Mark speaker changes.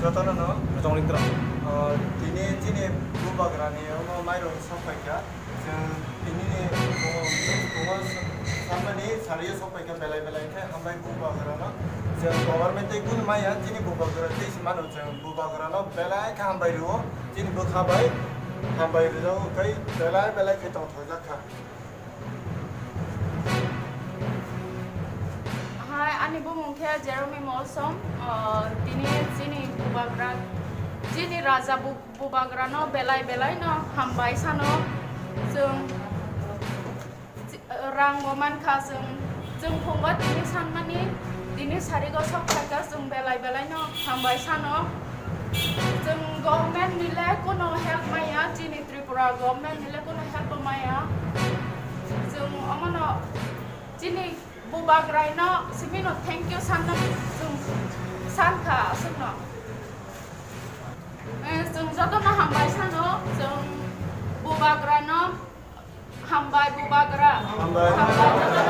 Speaker 1: jotono no
Speaker 2: 정링들아.
Speaker 1: dini bubagrani ono mairo sopaika dini dongo samani sariyo sopaika belai ke hambai bubagrano government gun maya dini bubagra desi mano bubagrano belai ke hambai ruo dini bukhabai hambai ruo kai belai ke tong thojaka.
Speaker 3: Hai, ani bu mungkin Jeremy Molsom, sini bubagra, sini raja bubagra no belai no hambai sano, rang momen kasung, punggat ini sanmani, ini sari gosok kaga belai no hambai sano, government nilai kuno help maya, sini Tripura government nilai kuno help maya, amano, sini bubagra no simino thank you sana sanka sino joto na hambai sano bubagra no hambai bubagra hambai